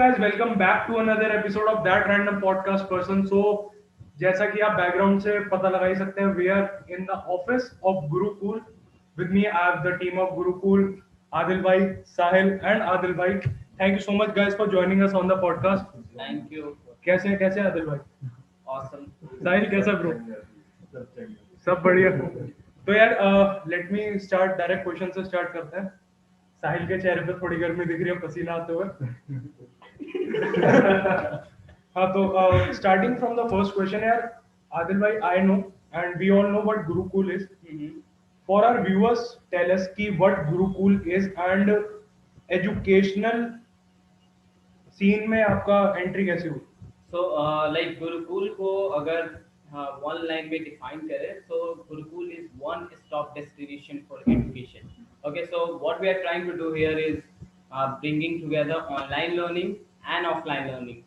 guys, welcome back to another episode of That Random Podcast Person. So, जैसा कि आप background से पता लगा ही सकते हैं, we are in the office of Gurukul. With me, I have the team of Gurukul, Adil Bhai, Sahil, and Adil Bhai. Thank you so much, guys, for joining us on the podcast. Thank you. कैसे हैं आदिल भाई? Awesome. साहिल कैसा bro? सब बढ़िया. तो यार, let me start. Direct question से start करते हैं. साहिल के चेहरे पे थोड़ी गर्मी दिख रही है, पसीना आते हुए. हाँ, तो starting from the first question यार, आदिल भाई, I know and we all know what Gurukul is. For our viewers, tell us कि what Gurukul is and educational scene में आपका एंट्री कैसे हुई? So, like गुरुकुल को अगर one line में define करें, so Gurukul is one stop destination for education. Okay, so what we are trying to do here is bringing together online learning and offline learning.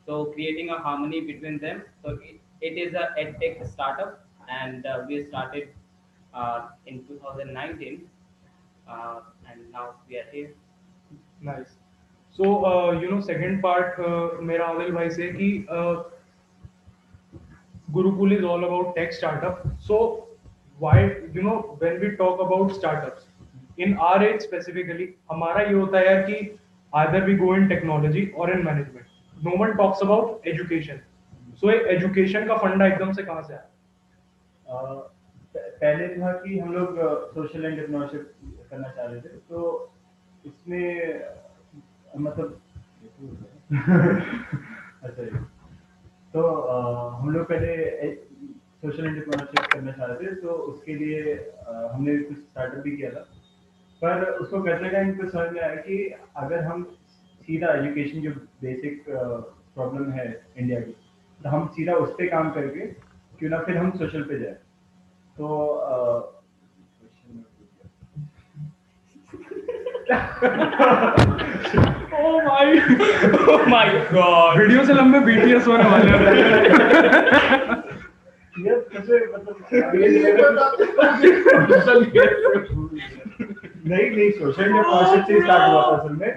So creating a harmony between them. So it is a edtech startup, and we started in 2019, and now we are here. Nice. So second part मेरा आदिल भाई से कि Gurukul is all about tech startup. So why when we talk about startups in our age specifically, हमारा ये होता है यार कि either we go in technology और in management. No one talks about education. So education का फंडा एकदम से कहाँ से आया? पहले था कि हम लोग सोशल एंटरप्रेन्योरशिप करना चाह रहे थे, तो इसमें मतलब अच्छा जी. तो हम लोग पहले सोशल एंटरप्रेन्योरशिप करना चाह रहे थे, तो उसके लिए हमने कुछ स्टार्टअप भी किया था. पर उसको करने का इनको समझ में आया कि अगर हम सीधा एजुकेशन जो बेसिक प्रॉब्लम है इंडिया की, तो हम सीधा उस पर काम करके क्यों ना फिर हम सोशल पे जाए. तो ओह माय गॉड, वीडियो से लंबे बीटीएस होने वाले हैं. ये कैसे मतलब नहीं सोशल में कॉन्सेप्ट से स्टार्ट हुआ था असल में.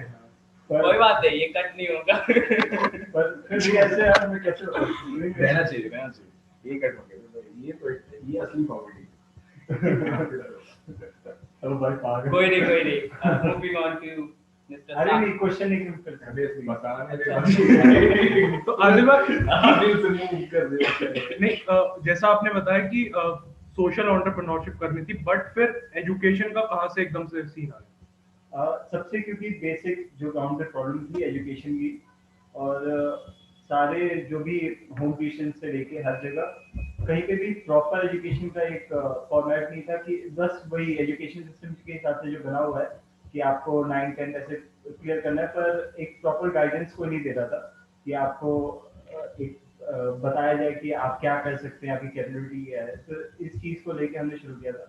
कोई बात नहीं, ये कट नहीं होगा. पर फिर भी ऐसे यार मैं कैसे रहना चाहिए. ये कट हो गया. ये असली कॉमेडी. अब भाई पागल. कोई नहीं. Moving on to Mr. अरे Sam. नहीं, क्वेश्चन नहीं करते. अबे इसमें बताने तो आदिल भाई, आदिल से मूव कर दे. नहीं, जैसा आपने बताया कि सोशल एंटरप्रेन्योरशिप करनी थी, बट फिर एजुकेशन का कहाँ से एकदम से सीन आ गया? सबसे क्योंकि बेसिक जो ग्राउंड पे प्रॉब्लम थी एजुकेशन की, और सारे जो भी होम ट्यूशन से लेके हर जगह कहीं पे भी प्रॉपर एजुकेशन का एक फॉर्मेट नहीं था कि बस वही एजुकेशन सिस्टम के हिसाब से जो बना हुआ है कि आपको 9 10 ऐसे क्लियर करना है, पर एक प्रॉपर गाइडेंस को नहीं दे रहा था कि आपको एक बताया जाए कि आप क्या कर सकते हैं, आपकी कैपेबिलिटी क्या है. तो इस चीज़ को लेके हमने शुरू किया था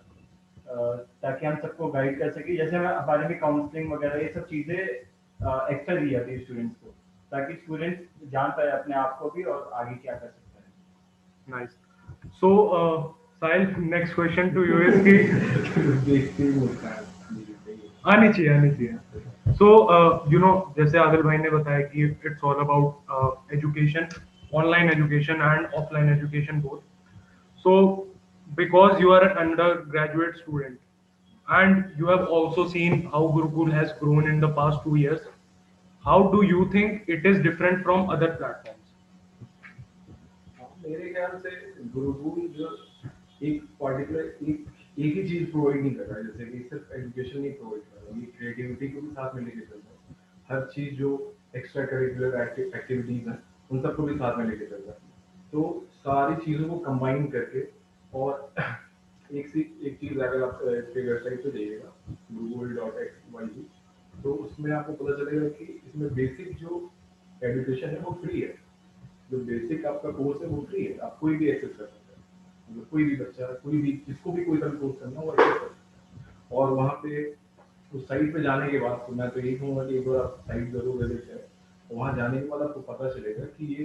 ताकि हम सबको गाइड कर सके. जैसे हमारे में काउंसलिंग वगैरह ये सब चीज़ें एक्स्ट्रा दी जाती है स्टूडेंट्स को, ताकि स्टूडेंट जान पाए अपने आप को भी और आगे क्या कर सकता है. Nice. So Sahil, next question to you is कि देखते ही बोलता है. आनी चाहिए. सो जैसे आदिल भाई ने बताया कि it's all about education, online education and offline education both. So because you are an undergraduate student and you have also seen how Gurukul has grown in the past 2 years, how do you think it is different from other platforms? मेरे ख्याल से गुरुकुल जो एक particular एक ही चीज provide नहीं कर रहा है. जैसे कि सिर्फ एजुकेशन नहीं प्रोवाइड कर रहा है, ये क्रिएटिविटी को भी साथ में लेके चल रहा है. हर चीज जो एक्स्ट्रा करिकुलर एक्टिविटीज हैं उन सबको भी साथ में लेके चल रहा है. तो सारी चीजों को कंबाइन करके, और एक चीज अगर आप इसके वेबसाइट पे जाइएगा google.xyz, तो उसमें आपको पता चलेगा कि इसमें बेसिक जो एजुकेशन है वो फ्री है. जो बेसिक आपका कोर्स है वो फ्री है, आप कोई भी एक्सेस कर सकते हैं. मतलब कोई भी बच्चा, कोई भी, जिसको भी कोई सा कोर्स करना हो वो एक्सेस कर सकता है. और वहाँ पे उस साइट पे जाने के बाद तो मैं तो यही कहूँगा कि एक बार आप साइट जरूर विजिट करें. वहाँ जाने के बाद आपको पता चलेगा कि ये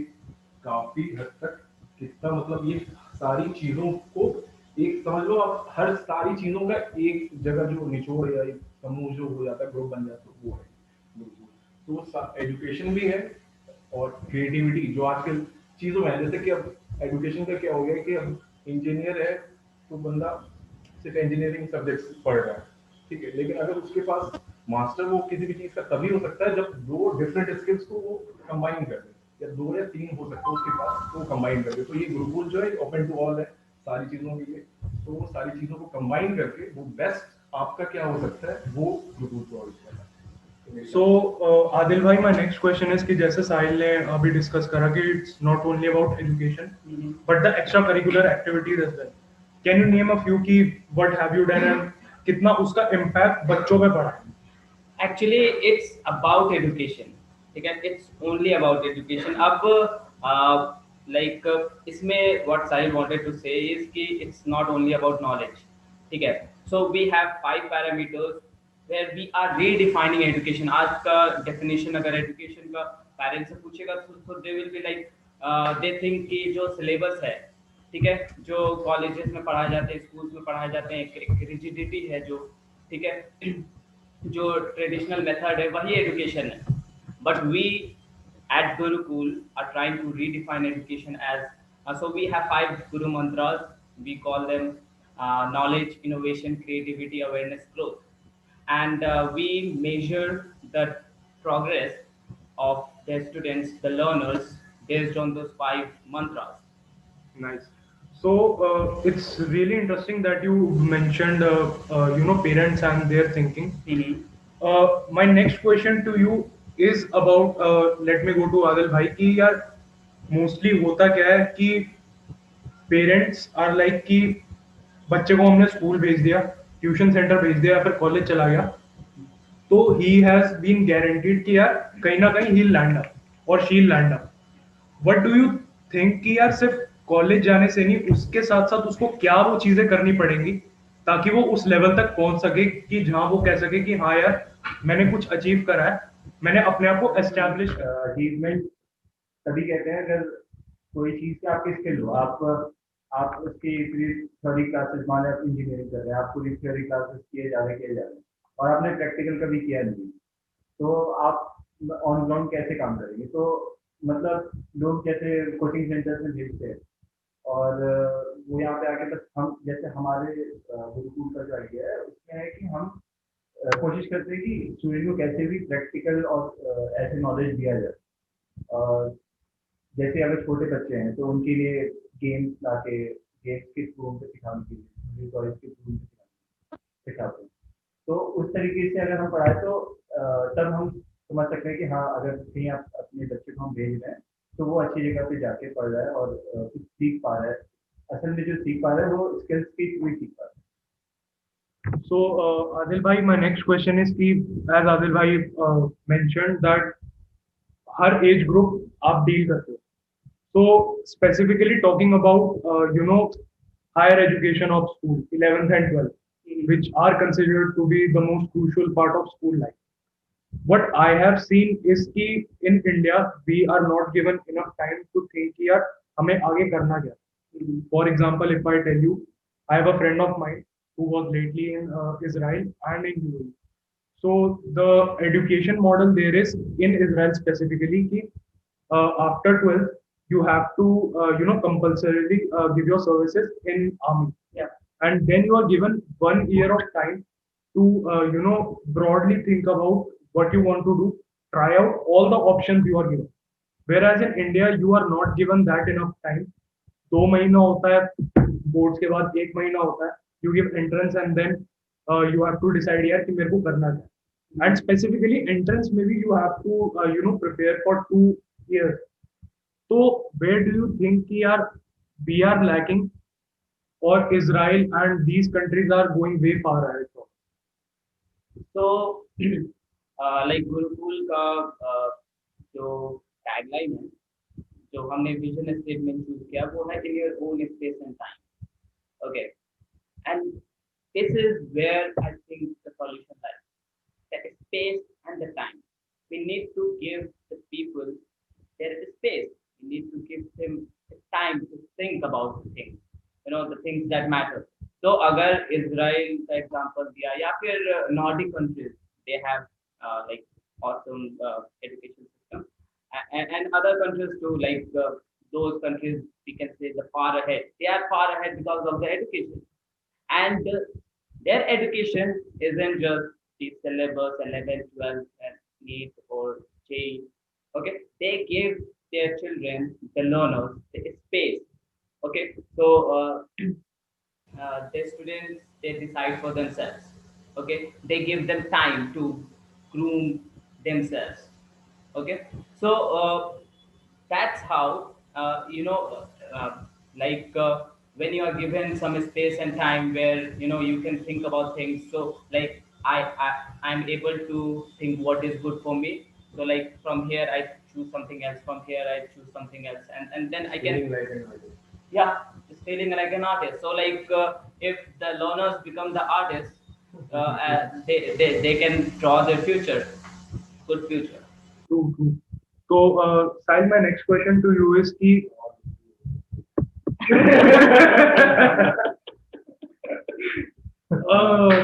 काफी हद तक कितना, मतलब ये सारी चीजों को एक समझ लो आप, हर सारी चीजों का एक जगह जो निचोड़ या एक समूह जो हो जाता है, ग्रुप बन जाता है, वो है गुरुकुल. तो एजुकेशन भी है और क्रिएटिविटी जो आजकल चीज़ों में है। जैसे कि अब एजुकेशन का क्या हो गया कि अब इंजीनियर है तो बंदा सिर्फ इंजीनियरिंग सब्जेक्ट्स पढ़ रहा है, ठीक है, लेकिन अगर उसके पास मास्टर वो किसी भी चीज़ का तभी हो सकता है जब दो डिफरेंट स्किल्स को वो कंबाइन कर दे, या दो या तीन हो सकता है उसके पास तो कंबाइन कर दे। तो ये गुरुकुल जो है ओपन टू ऑल है सारी चीज़ों के लिए। तो वो सारी चीज़ों को कंबाइन करके वो बेस्ट आपका क्या हो सकता है वो गुरुकुल प्रोवाइड करना है। So, Adil bhai, my next question is कि जैसे साहिल ने अभी डिस्कस करा कि it's not only about education, but the extracurricular activities as well. Can you name a few कि what have you done and कितना उसका impact बच्चों पे पड़ा है? एक्चुअली इट्स अबाउट एजुकेशन, ठीक है, इट्स ओनली अबाउट एजुकेशन। अब लाइक इसमें what I wanted to say is कि it's not only about knowledge, ठीक है। So we have 5 parameters where we are redefining education. आज का डेफिनेशन अगर एजुकेशन का पेरेंट्स से पूछेगा तो they will be like they think कि जो सिलेबस है, ठीक है, जो कॉलेजेस में पढ़ाए जाते हैं, स्कूल्स में पढ़ाए जाते हैं, एक रिजिडिटी है जो, ठीक है, जो ट्रेडिशनल मेथड है वही एजुकेशन है। But we at Gurukul are trying to redefine education as so we have 5 guru mantras. We call them knowledge, innovation, creativity, awareness, growth, and we measure the progress of the students, the learners, based on those 5 mantras. Nice. So, it's really interesting that you mentioned, parents and their thinking. My next question to you is about, let me go to Adil bhai कि यार mostly होता क्या है कि parents are like कि बच्चे को हमने स्कूल भेज दिया, ट्यूशन सेंटर भेज दिया या फिर कॉलेज चला गया, तो ही हैज बीन गारंटीड कि यार कहीं ना कहीं ही लैंड अप और she land up. What do you think कि यार सिर्फ कॉलेज जाने से नहीं, उसके साथ साथ उसको क्या वो चीजें करनी पड़ेंगी ताकि वो उस लेवल तक पहुंच सके कि जहां वो कह सके कि हाँ यार मैंने कुछ अचीव करा है, मैंने अपने आप को एस्टैब्लिश करा। अचीवमेंट तभी कहते हैं अगर कोई चीज़ की आपकी स्किल हो। आप उसकी पूरी थ्योरी क्लासेस, मान लो आप इंजीनियरिंग कर रहे हैं, आप पूरी थ्योरी क्लासेस किए जा रहे हैं और आपने प्रैक्टिकल कभी किया नहीं, तो आप ऑन ग्राउंड कैसे काम करेंगे? तो मतलब लोग जैसे कोचिंग सेंटर में भेजते हैं और वो यहाँ पे आके बस हम जैसे हमारे गुरुकुल का जो आइडिया है उसमें है कि हम कोशिश करते हैं कि स्टूडेंट को कैसे भी प्रैक्टिकल और ऐसे नॉलेज दिया जाए। और जैसे अगर छोटे बच्चे हैं तो उनके लिए गेम्स लाके गेम्स के थ्रू उनको सिखाने के लिए टॉयज के थ्रू उनको सिखाते हैं। तो उस तरीके से अगर हम पढ़ाएं तो तब हम समझ सकते हैं कि हाँ अगर कहीं आप अपने बच्चे को हम भेज रहे हैं तो वो अच्छी जगह पे जाके पढ़ रहा है और कुछ सीख पा रहा है। असल में जो सीख पा रहा है वो स्किल्स के थ्रू ही सीख पा रहा है। So, Adil bhai, my next question is कि as Adil bhai mentioned that her age group आप डील करते हो, so specifically talking about higher education of school 11th and 12th which are considered to be the most crucial part of school life. What I have seen is कि in India we are not given enough time to think कि यार हमें आगे करना क्या। For example, if I tell you, I have a friend of mine who was lately in Israel and in UAE. So the education model there is in Israel specifically कि after 12th you have to compulsorily give your services in army. Yeah. And then you are given 1 year of time to broadly think about what you want to do, try out all the options you are given. Whereas in India you are not given that enough time. 2 महीना होता है, boards के बाद 1 महीना होता है, you give entrance and then you have to decide यार कि मेरे को करना क्या। एंड स्पेसिफिकली एंट्रेंस में भी you have to prepare for 2 years. तो वेयर डू यू थिंक कि यार वी आर लैकिंग और Israel and these countries are going way far ahead? तो लाइक गुरुकुल का जो टैगलाइन है, जो हमने विजन स्टेटमेंट चूज किया, वो है in your own space and time. Okay, and this is where I think the solution lies, the space and the time. We need to give the people their space. We need to give them the time to think about the things, the things that matter. तो अगर Israel का example दिया या फिर Nordic countries, they have like awesome education system, and other countries too, like those countries we can say the far ahead. They are far ahead because of the education, and their education isn't just the syllabus 11, 12, and NEET or JEE. Okay, they give their children, the learners, the space. Okay, so the students, they decide for themselves. Okay, they give them time to groom themselves. Okay, so that's how like when you are given some space and time where you can think about things. So like I'm able to think what is good for me. So like from here I choose something else, from here I choose something else, and then I can, Feeling like an artist. yeah, just feeling like an artist. So like if the learners become the artists, they can draw their future, good future. True, true. So, Sahil, my next question to you is कि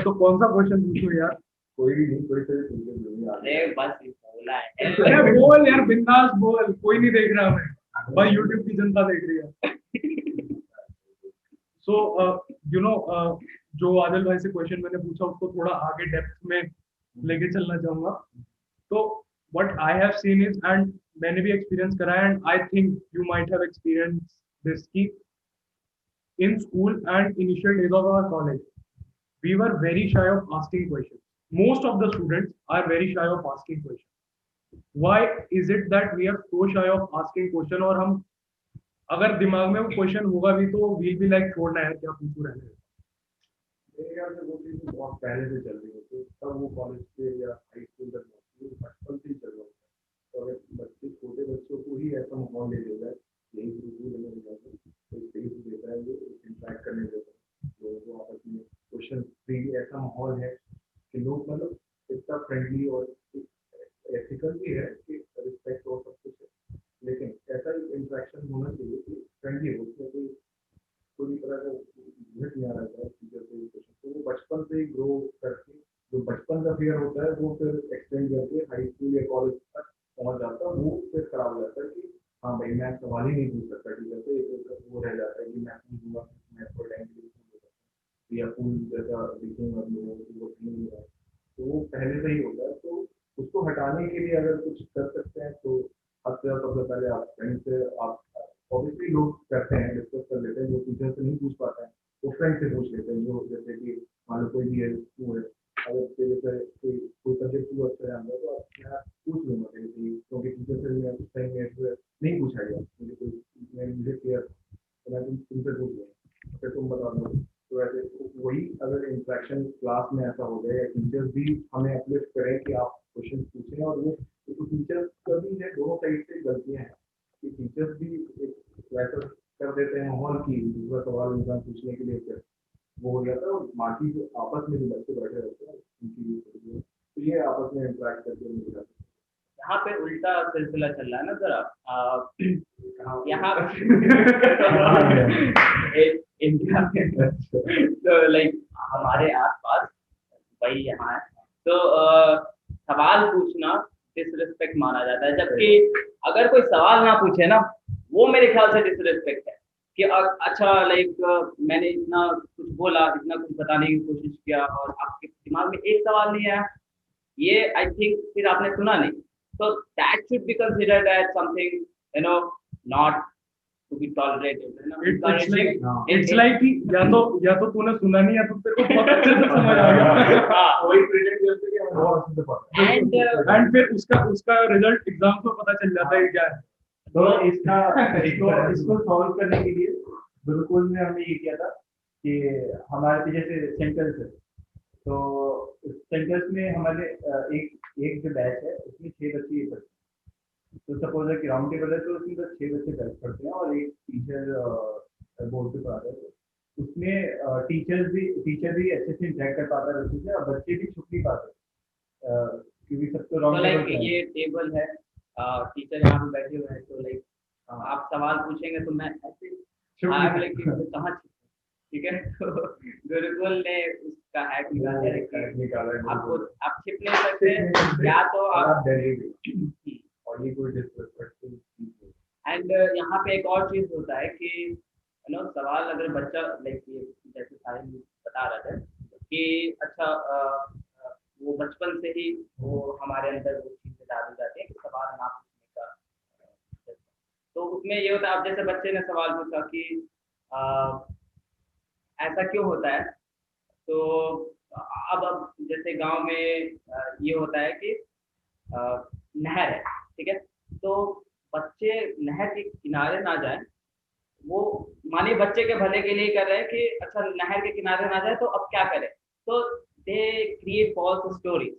तो कौन सा question पूछूं यार? कोई भी नहीं, कोई से भी पूछ लो, अरे बस ये बोला है। अरे बोल यार, बिंदास बोल, कोई नहीं देख रहा हमें, भाई यूट्यूब की जनता देख रही है। सो जो आदिल भाई से क्वेश्चन मैंने पूछा उसको थोड़ा आगे डेप्थ में लेके चलना चाहूंगा। तो what I have scene is, and मैंने भी एक्सपीरियंस करा है, and I think you might have experience this की in school and initial days of our college, we were very shy of asking questions. Most of the students are very shy of asking questions. Why is it that we are so shy of asking question? और हम अगर दिमाग में वो question होगा भी तो we'll be like छोड़ना है क्या पूछूं रहने दो। मेरे ख्याल से वो चीज़ बहुत पहले से चल रही होती है, तब वो कॉलेज के या हाई स्कूल तक पहुंचती है, बचपन से ही चल रहा होता है। तो अगर बच्चे छोटे बच्चों को ही ऐसा माहौल दे देता है, यही गुरुकुल में जाते हैं, तो स्पेस देता है, वो इंटरेक्ट करने देता है, लोगों को आपस में क्वेश्चन फ्री ऐसा माहौल है कि लोग मतलब इतना फ्रेंडली और एथिकल भी है कि रिस्पेक्ट और सब कुछ है, लेकिन ऐसा इंटरेक्शन होना चाहिए कि फ्रेंडली हो, उसमें कोई पूरी तरह का लिमिट नहीं आ रहा है टीचर से क्वेश्चन। तो वो बचपन से ही ग्रो करके जो बचपन का फियर होता है वो फिर एक्सटेंड करके हाई स्कूल या कॉलेज तक पहुंच जाता है, वो फिर खराब हो जाता है कि हाँ भाई मैं सवाल ही नहीं पूछ सकता टीचर से, एक वो रह जाता है कि मैं पूछूंगा, मैं थोड़ा टाइम के लिए पूछ सकता या पूल जैसा दिखूंगा लोगों को वो नहीं रहा है, तो वो पहले से ही होता है। तो उसको हटाने के लिए अगर कुछ कर सकते हैं तो हद से सबसे पहले आप फ्रेंड से, आप ऑब्वियसली लोग करते हैं, डिस्कस कर लेते हैं, जो टीचर से नहीं पूछ पाते हैं वो फ्रेंड से पूछ लेते हैं। जो जैसे कि मान लो कोई भी है वो है, अगर तेरे से कोई कोई सब्जेक्ट तू अच्छा जानता है तो मैं पूछ लूंगा तेरे से, क्योंकि टीचर से मैं उस टाइम में नहीं पूछा गया, मुझे कोई मुझे क्लियर तो मैं तुमसे पूछ लूँगा, फिर तुम बता दो। तो ऐसे वही अगर इंटरेक्शन क्लास में ऐसा हो जाए या टीचर्स भी हमें अपलिफ्ट करें कि आप क्वेश्चन पूछें, और वो तो टीचर्स का भी है, दोनों साइड से गलतियाँ हैं कि टीचर्स भी एक वैसा कर देते हैं माहौल की दूसरा सवाल इंसान पूछने के लिए फिर वो हो जाता है, और बाकी जो आपस में जो बच्चे बैठे रहते हैं उनकी भी तो ये आपस में इंटरेक्ट करके मिल जाते हैं। यहाँ पे उल्टा सिलसिला चल रहा है ना जरा, यहाँ इंडिया में तो लाइक हमारे आसपास वही यहाँ है, तो सवाल पूछना डिसरिस्पेक्ट माना जाता है, जबकि अगर कोई सवाल ना पूछे ना, वो मेरे ख्याल से डिसरिस्पेक्ट है कि अच्छा लाइक मैंने इतना कुछ बोला, इतना कुछ बताने की कोशिश किया और आपके दिमाग में एक सवाल नहीं आया, ये आई थिंक फिर आपने सुना नहीं। So that should be considered as something, not to be tolerated. It's like कि या तो तूने सुना नहीं या तो तेरे को बहुत अच्छे से समझ आ गया, वही प्रेजेंट करते कि हमें बहुत अच्छे से पता एंड फिर उसका रिजल्ट एग्जाम में पता चल जाता है क्या है। तो इसको सॉल्व करने के लिए गुरुकुल में हमने ये किया था कि हमारे पीछे से सेंटर्स है, तो सेंटर्स में हमारे एक जो बैच है उसमें 6 बच्चे ये पढ़ते हैं। तो सपोज है कि राउंड टेबल है तो उसमें बस 6 बच्चे बैच पढ़ते हैं और एक टीचर बोर्ड पे पढ़ाता है। तो उसमें टीचर भी अच्छे से इंटरेक्ट कर पाता है बच्चे से, और बच्चे भी छुप नहीं पाते क्योंकि सबको राउंड टेबल ये टेबल है, टीचर यहाँ पे बैठे हुए हैं, तो लाइक आप सवाल पूछेंगे तो मैं ऐसे कहाँ ठीक है। तो गुरुकुल ने उसका हैक निकाल दिया कि निकाला है आपको बिल्कुल। आप छिप नहीं सकते, या तो और आप आप दिल्ली भी और ये कोई डिसरिस्पेक्टफुल चीज नहीं। एंड यहाँ पे एक और चीज होता है कि सवाल अगर बच्चा लाइक ये जैसे साहिल बता रहा था कि अच्छा वो बचपन से ही वो हमारे अंदर वो चीजें डाली जाती है कि सवाल ना पूछने का। तो उसमें ये होता है, अब जैसे बच्चे ने सवाल पूछा कि ऐसा क्यों होता है, तो अब जैसे गांव में ये होता है कि अ, नहर है, ठीक है, तो बच्चे नहर के किनारे ना जाए, वो मानिए बच्चे के भले के लिए कर रहे हैं कि अच्छा नहर के किनारे ना जाए तो अब क्या करें, तो they create false stories.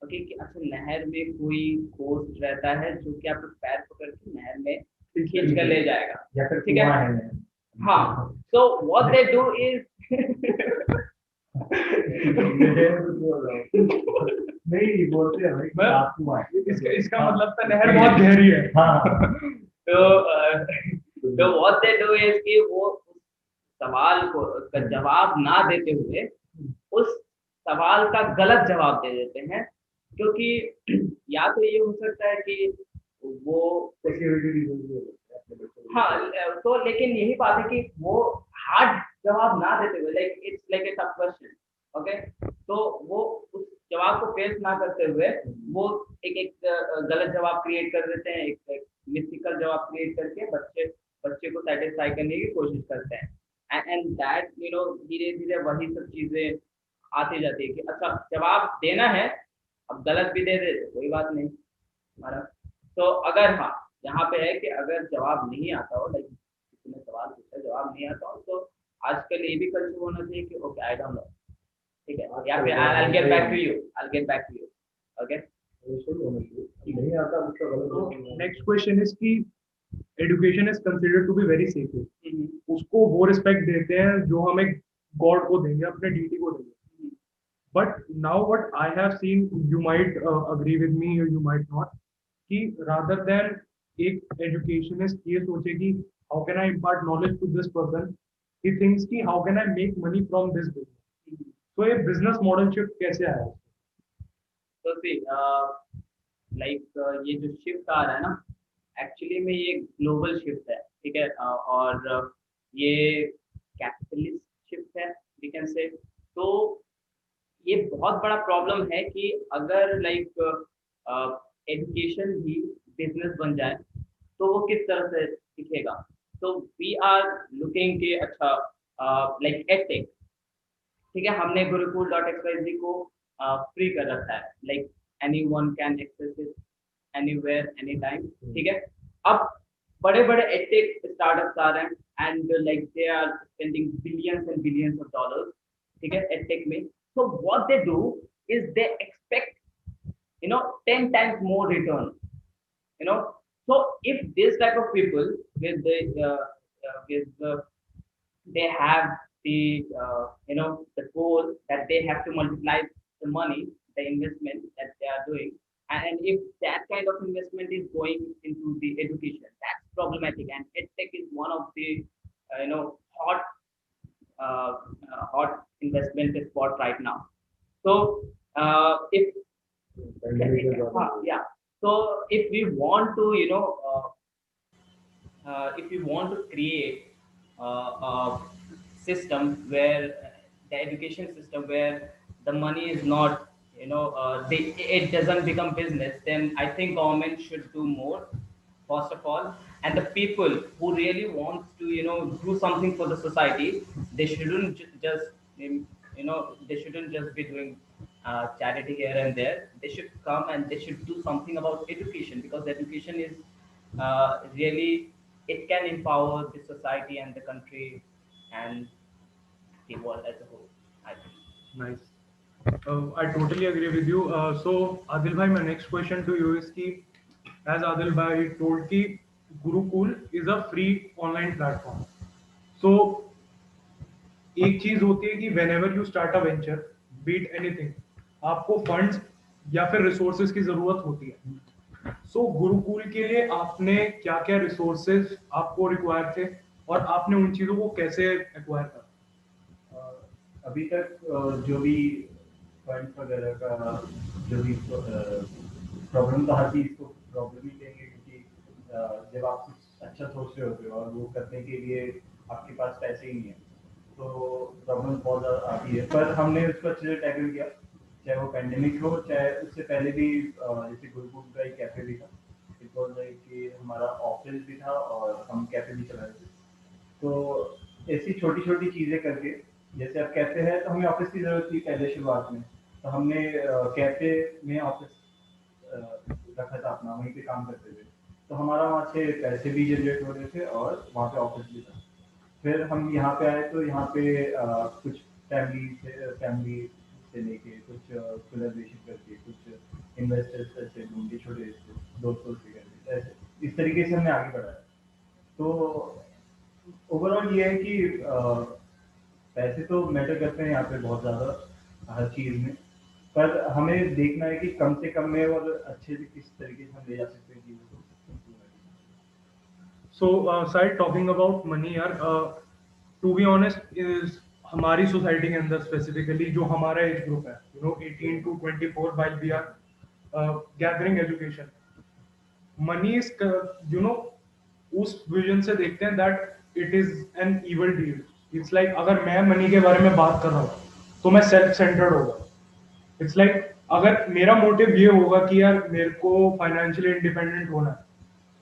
Okay कि अच्छा नहर में कोई दोस्त रहता है जो कि आपको पैर पकड़ के नहर में खींच कर ले जाएगा, या फिर ठीक है। कुआं है हाँ, so what they do is नहीं बोलते हैं भाई कि मैं- आप कुआं है। इसका मतलब था नहर बहुत गहरी है। हाँ तो what they do is कि वो उस सवाल को का जवाब ना देते हुए उस सवाल का गलत जवाब दे देते हैं, क्योंकि या तो ये हो सकता है कि वो सिक्योरिटी रीजन भी हो सकता है अपने बच्चों को। हाँ, तो लेकिन यही बात है कि वो हार्ड जवाब ना देते हुए like it's like a tough question, okay, तो वो उस जवाब को फेस ना करते हुए वो एक एक गलत जवाब क्रिएट कर देते हैं, एक मिथिकल जवाब क्रिएट करके बच्चे बच्चे को सेटिस्फाई करने की कोशिश करते हैं, एंड दैट धीरे धीरे वही सब चीजें आती जाती है कि अच्छा जवाब देना है, अब गलत भी दे दे तो कोई बात नहीं हमारा। तो अगर हाँ यहाँ पे है कि अगर जवाब नहीं आता हो, लाइक किसी ने सवाल पूछा जवाब नहीं आता हो, तो आजकल ये भी कल्चर होना चाहिए कि ओके आई डोंट नो, ठीक है, या फिर I'll get back to you, I'll get back to you, okay। बिल्कुल होना चाहिए। नहीं आता उसका गलत तो जवाब नहीं। नेक्स्ट क्वेश्चन इज कि education is considered to be very sacred. उसको वो रिस्पेक्ट देते हैं जो हम एक गॉड को देंगे, अपने डीटी को देंगे। But now what I have seen, you might agree with me you might not, कि रादर देन एक एजुकेशनिस्ट ये सोचे कि how can I impart knowledge to this person, he thinks कि how can I make money from this business. तो ये business model shift कैसे आया? तो सी लाइक ये जो शिफ्ट आ रहा है ना, एक्चुअली में ये ग्लोबल शिफ्ट है, ठीक है, और ये कैपिटलिस्ट शिफ्ट है वी कैन से। तो ये बहुत बड़ा प्रॉब्लम है कि अगर लाइक एजुकेशन ही बिजनेस बन जाए तो वो किस तरह से दिखेगा। तो वी आर लुकिंग के अच्छा लाइक एडटेक, ठीक है, हमने गुरुकुल डॉट एक्सवाईजी को फ्री कर रखा है, like anyone can access it anywhere any time, ठीक है। अब बड़े बड़े एडटेक स्टार्टअप्स आ रहे हैं and like they are spending billions and billions of dollars, ठीक है, एडटेक में। So what they do is they expect 10 times more return, you know. So if this type of people with the they have the goal that they have to multiply the money, the investment that they are doing, and if that kind of investment is going into the education, that's problematic, and edtech is one of the hot hot investment spot right now. So if Pandemic के बाद yeah, so if we want to if we want to create a system where the education system where the money is not it doesn't become business, then I think government should do more first of all, and the people who really wants to do something for the society, they shouldn't just they shouldn't just be doing charity here and there. They should come and they should do something about education, because education is really, it can empower the society and the country and the world as a whole, I think. Nice. I totally agree with you. So, Adil bhai, my next question to you is कि, as Adil bhai told कि Gurukul is a free online platform. So, एक चीज होती है कि whenever you start a venture, be it anything, आपको funds या फिर resources की जरूरत होती है। So, गुरुकुल के लिए आपने क्या क्या resources आपको require थे और आपने उन चीजों को कैसे acquire करा? अभी तक जो भी फंड वगैरह का जो भी प्रॉब्लम, तो हर चीज़ को प्रॉब्लम ही लेंगे, क्योंकि जब आप कुछ अच्छा सोच रहे होते हो और वो करने के लिए आपके पास पैसे ही नहीं है, तो प्रॉब्लम बहुत ज़्यादा आती है। पर हमने उसको अच्छे से टैकल किया, चाहे वो पैंडेमिक हो, चाहे उससे पहले भी जैसे गुरुकुल का एक कैफ़े भी था। इट वॉज लाइक कि हमारा ऑफिस भी था और हम कैफ़े भी चला रहे थे। तो ऐसी छोटी-छोटी चीज़ें करके, जैसे अब कैफ़े है तो हमें ऑफ़िस की ज़रूरत थी पहले शुरुआत में, तो हमने कैफ़े में ऑफ़िस रखा था अपना, वहीं पे काम करते थे। तो हमारा वहाँ से पैसे भी जनरेट हो रहे थे और वहाँ पे ऑफ़िस भी था। फिर हम यहाँ पे आए तो यहाँ पे कुछ फैमिली से लेके कुछ कोलैबोरेशन करके, कुछ इन्वेस्टर्स ऐसे ढूँढे छोटे से दोस्तों से करके, ऐसे इस तरीके से हमने आगे बढ़ाया। तो ओवरऑल ये है कि पैसे तो मैटर करते हैं यहाँ पे बहुत ज़्यादा हर चीज़ में, पर हमें देखना है कि कम से कम में और अच्छे से किस तरीके से हम ले जा सकते हैं चीज़ों को। So, Sai, talking about money, यार, to be honest, is हमारी सोसाइटी के अंदर स्पेसिफिकली जो हमारा एज ग्रुप है, 18 to 24, while we are gathering education, money is, no उस विजन से देखते हैं that it is an evil deed. It's like अगर मैं मनी के बारे में बात कर रहा हूँ तो मैं सेल्फ सेंटर्ड होगा। इट्स लाइक अगर मेरा मोटिव ये होगा कि यार मेरे को फाइनेंशियली इंडिपेंडेंट होना है,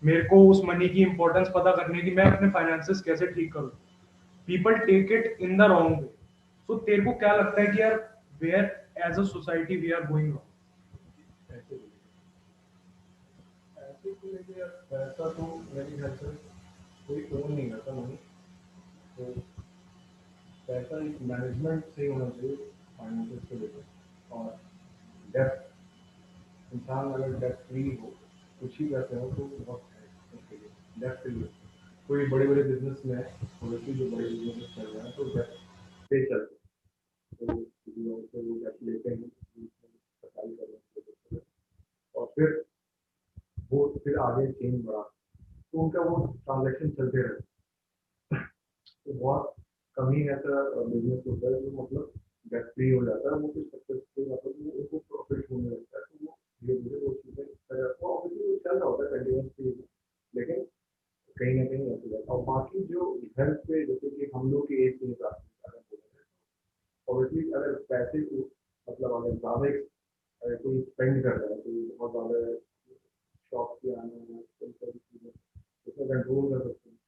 मेरे को उस मनी की इंपॉर्टेंस पता करनी है कि मैं अपने फाइनेंसेस कैसे ठीक करूँ, people take it in the wrong way. So तेरे को क्या लगता है कि यार where as a society we are going wrong? ऐसे ऐसे को लेके पैसा तो मेरे ख्याल से कोई ओन नहीं करता मनी। तो पैसा एक मैनेजमेंट से होना चाहिए फाइनेंसेस को लेकर। और डेप्थ, इंसान अगर डेप्थ फ्री हो, कुछ ही करते हो तो बहुत है उसके लिए, डेप्थ फ्री हो। कोई बड़े बड़े बिजनेस में ऑब्वियसली जो बड़े बिजनेस चल रहे हैं तो डेप्थ पे चलते हैं, तो किसी और से वो डेप्थ लेते हैं, सफाई कर रहे हैं, और फिर वो फिर आगे चेंज बढ़ा, तो उनका वो ट्रांजेक्शन चलते रहते हैं। तो बहुत कम ही ऐसा बिजनेस होता है जो मतलब डेट फ्री हो जाता है, वो कुछ सक्सेसफुल मतलब वो उनको प्रॉफिट होने लगता है, तो वो धीरे धीरे वो चीज़ें कर जाता है, ऑब्वियसली वो चल रहा होता है कंटिन्यूसली, लेकिन कहीं ना कहीं ऐसे जाता है। और बाकी जो हेल्थ पे, जैसे कि हम लोग के एज के हिसाब से अगर बोला जाए, ऑब्वियसली अगर पैसे को मतलब अगर ज़्यादा अगर कोई स्पेंड कर रहा है, कोई बहुत ज़्यादा शॉप की आना है, तो सारी चीज़ें उसमें कंट्रोल कर सकते हैं।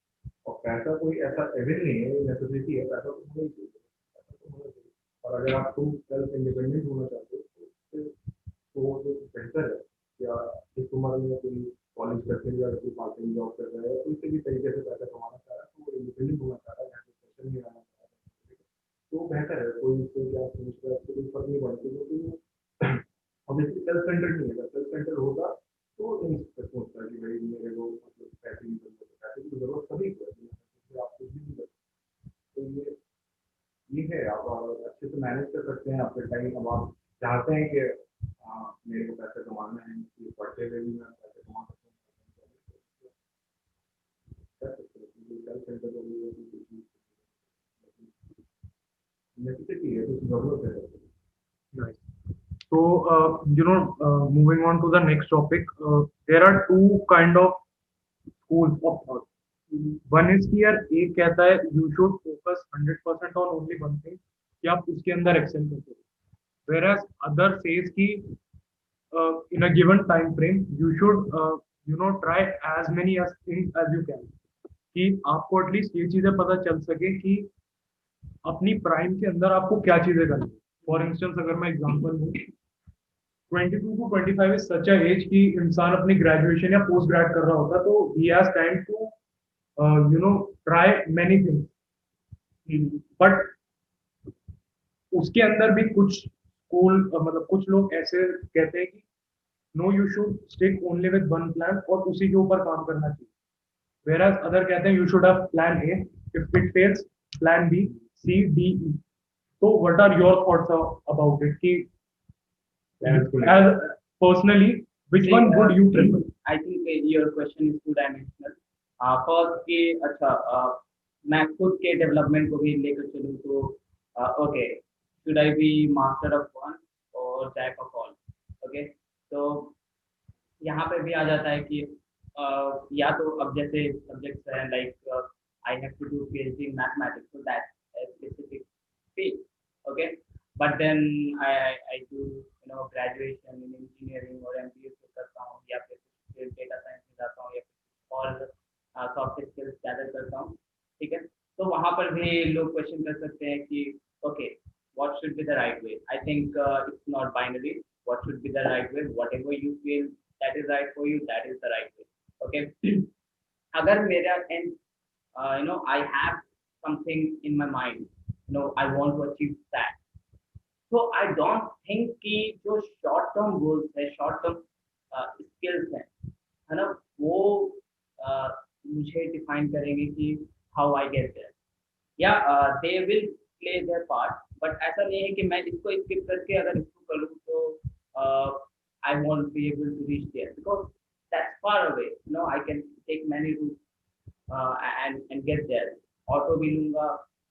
और पैसा कोई ऐसा एविल नहीं है, नेसेसिटी है, पैसा तो होना ही चाहिए, पैसा तो होना चाहिए। और अगर आप तुम सेल्फ इंडिपेंडेंट होना चाहते हो तो फिर तो वो जो बेहतर है, या इस उम्र में कोई कॉलेज करते हुए अगर कोई पार्ट टाइम जॉब कर रहा है, कोई किसी भी तरीके से पैसा कमाना चाह रहा है, तो वो इंडिपेंडेंट होना चाह रहा है, यहाँ डिप्रेशन में आना चाह रहा है, तो बेहतर है। कोई उसको क्या सोच रहा है उसको कोई फर्क नहीं पड़ता, क्योंकि वो ऑब्वियसली सेल्फ सेंटर्ड नहीं है। अगर सेल्फ सेंटर्ड होगा तो वो नहीं सोचता कि भाई मेरे को मतलब पैसे की जरूरत है, पैसे की जरूरत सभी को है, बिना पैसे से आप कुछ भी नहीं कर सकते। तो ये है, आप अच्छे से मैनेज कर सकते हैं अपने टाइम। अब आप चाहते हैं कि मेरे को पैसा कमाना है, ये पढ़ते हुए भी मैं पैसे कमा सकता हूँ, कर सकते हैं, क्योंकि सेल्फ सेंटर्ड हो गई है तो कुछ नेसेसिटी है, कुछ जरूरत है। Nice. So, moving on to the next topic, there are two kind of schools of thought. One is कि यार एक कहता है you should focus 100% on only one thing कि आप उसके अंदर excel कर सको, whereas other says कि in a given time frame you should try as many as things as you can, कि आपको एटलीस्ट ये चीजें पता चल सके कि अपनी प्राइम के अंदर आपको क्या चीजें करनी है। फॉर इंस्टेंस अगर मैं एग्जांपल दूं, 22 to 25 is such a age कि इंसान अपनी ग्रेजुएशन या पोस्ट ग्रेड कर रहा होता, तो ही has time to try many things, but उसके अंदर भी कुछ स्कूल मतलब कुछ लोग ऐसे कहते हैं कि no you should stick only with one plan और उसी के ऊपर काम करना चाहिए, whereas अदर कहते हैं you should have plan A, if it fails plan B, C, D, E. तो what are your thoughts about it कि प्लान को as लेकर personally which See, one would you prefer? I think your question is two dimensional. First कि अच्छा मैं खुद के development को भी लेकर चलूँ तो okay, should I be master of one or jack of all? Okay, तो यहाँ पे भी आ जाता है कि या तो अब जैसे सब्जेक्ट्स हैं like I have to do PhD in mathematics, so that specific field, okay, but then I do graduation in engineering और MBA से करता हूँ, या फिर डेटा साइंस में जाता हूँ, या फिर और सॉफ्ट स्किल्स ज़्यादा करता हूँ, ठीक है। तो वहाँ पर भी लोग क्वेश्चन कर सकते हैं कि okay, what should be the right way? I think it's not binary. What should be the right way? Whatever you feel that is right for you, that is the right way. Okay. अगर मेरा end, I have something in my mind, I want to achieve that. So I don't think कि जो short term goals है, short term skills है ना, वो मुझे define करेंगे कि how I get there. they will play their part, but ऐसा नहीं है कि मैं इसको skip करके अगर इसको करूँ तो I won't be able to reach there because that's far away. I can take many routes and get there. Auto भी लूंगा,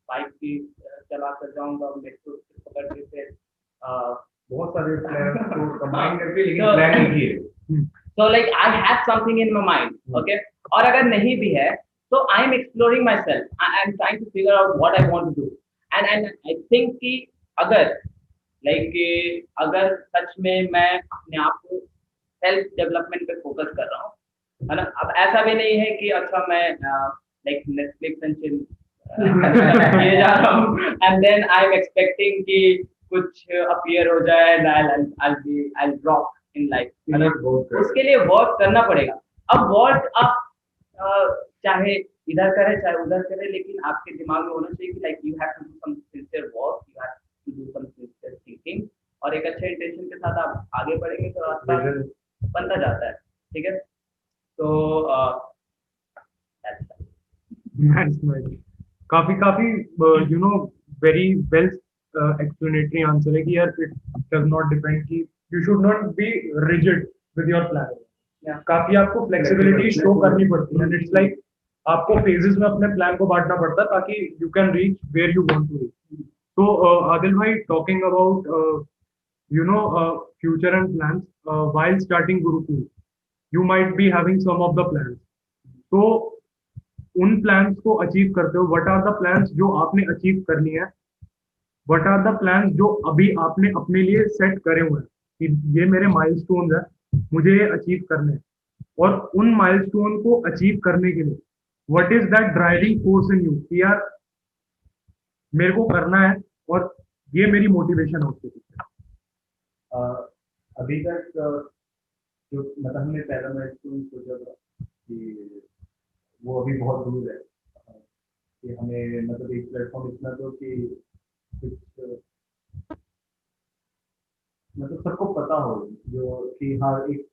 बाइक भी चला कर जाऊंगा, मेट्रो पकड़ के फिर बहुत सारे प्लान को कंबाइन करके, लेकिन So- प्लान एक ही है। so like I have something in my mind, okay, और अगर नहीं भी है तो I am exploring myself. I am trying to figure out what I want to do, and I think कि अगर अगर सच में मैं अपने आप को सेल्फ डेवलपमेंट पे फोकस कर रहा हूँ, है ना, अब ऐसा भी नहीं है कि अच्छा मैं नेटफ्लिक्स एंड चिल ये जा रहा हूँ and then I am expecting कि कुछ अपीयर हो जाए and I'll drop in life, है ना। उसके लिए वर्क करना पड़ेगा। अब वर्क आप चाहे इधर करे चाहे उधर करे, लेकिन आपके दिमाग में होना चाहिए कि like you have to do some sincere work, you have to do some sincere thinking, और एक अच्छे इंटेंशन के साथ आप आगे बढ़ेंगे तो रास्ता बनता जाता है, ठीक है। तो that's that. That's nice. काफी काफी very well explanatory answer है कि यार it does not depend कि you should not be rigid with your plan. काफी आपको flexibility show करनी पड़ती है, and it's like आपको phases में अपने plan को बांटना पड़ता है ताकि you can reach where you want to reach. So Adil bhai, talking about future and plans, while starting Gurukul, you might be having some of the plans. तो उन प्लान्स को अचीव करते हो, व्हाट आर द प्लान्स जो आपने achieve करनी है, what are the plans जो अभी आपने अपने लिए सेट करे हुए हैं कि ये मेरे माइलस्टोन्स है, मुझे ये अचीव करने हैं, और उन माइलस्टोन को अचीव करने के लिए what is that driving force in you कि यार मेरे को करना है और ये मेरी मोटिवेशन है उसके पीछे। अभी तक जो मतलब हमने पहला माइलस्टोन सोचा था कि वो अभी बहुत दूर है, कि हमें मतलब एक प्लेटफॉर्म इतना दो कि कुछ मतलब सबको पता हो, जो कि हाँ एक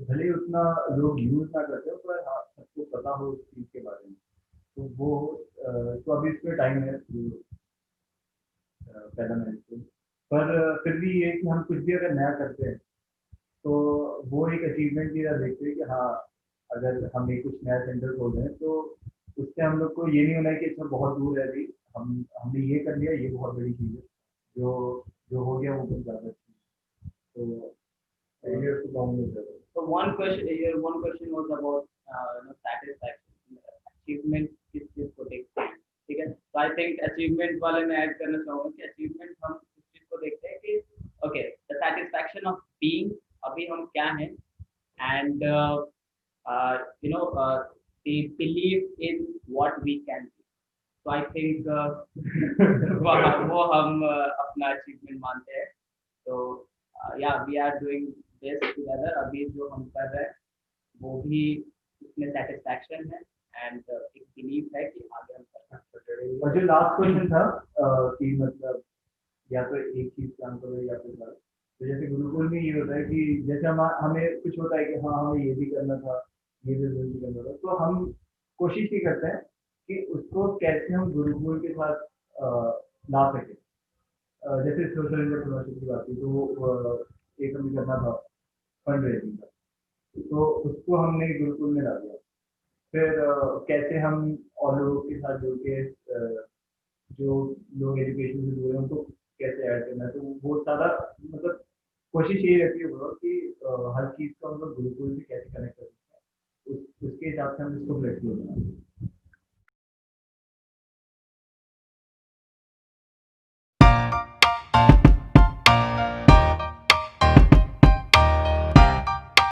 भले ही उतना लोग यूज ना करते हो पर हाँ सबको पता हो उस चीज़ के बारे में। तो वो तो अभी इसमें टाइम है पहला माइलस्टोन, पर फिर भी ये कि हम कुछ भी अगर नया करते हैं तो वो एक अचीवमेंट की तरह देखते हैं कि हाँ अगर हम एक कुछ नया सेंटर खोल रहे हैं तो उससे हम लोग को ये नहीं होना है कि अच्छा बहुत दूर है अभी, हमने ये कर लिया, ये बहुत बड़ी चीज़ है, जो जो हो गया वो बहुत ज़्यादा अच्छी है। तो ये उसको काउंट नहीं कर। So one question was about satisfaction, achievement किस चीज को देखते हैं, ठीक है। तो आई थिंक अचीवमेंट वाले में ऐड करना चाहूंगा कि अचीवमेंट हम इस चीज को देखते हैं कि okay the satisfaction of being, अभी हम क्या हैं, and the belief in what we can do. So I think वो हम अपना अचीवमेंट मानते हैं। तो yeah, we are doing this together. अभी जो हम कर रहे हैं वो भी उसमें सेटिस्फैक्शन है एंड एक बिलीव है कि आगे हम कर सकते हैं। और जो लास्ट क्वेश्चन था कि मतलब या तो एक चीज काम करो या फिर बात, तो जैसे गुरुकुल में ये होता है कि जैसे हमें कुछ होता है कि हाँ हमें ये भी करना था, ये भी करना था, तो हम कोशिश ये करते हैं कि उसको कैसे हम गुरुकुल के साथ ला सकें। जैसे सोशल एंटरप्रेन्योरशिप की बात की तो एक हमें करना था फंड रेजिंग का, तो उसको हमने गुरुकुल में ला दिया। फिर कैसे हम और लोगों के साथ जुड़ के जो लोग एजुकेशन से दूर हैं उनको कैसे ऐड करना है, तो वो बहुत ज़्यादा मतलब कोशिश यही रहती है ओवरऑल कि हर चीज़ को हम लोग गुरुकुल से कैसे कनेक्ट कर सकते हैं, उसके हिसाब से हम इसको फ्लेक्सिबल बनाएं।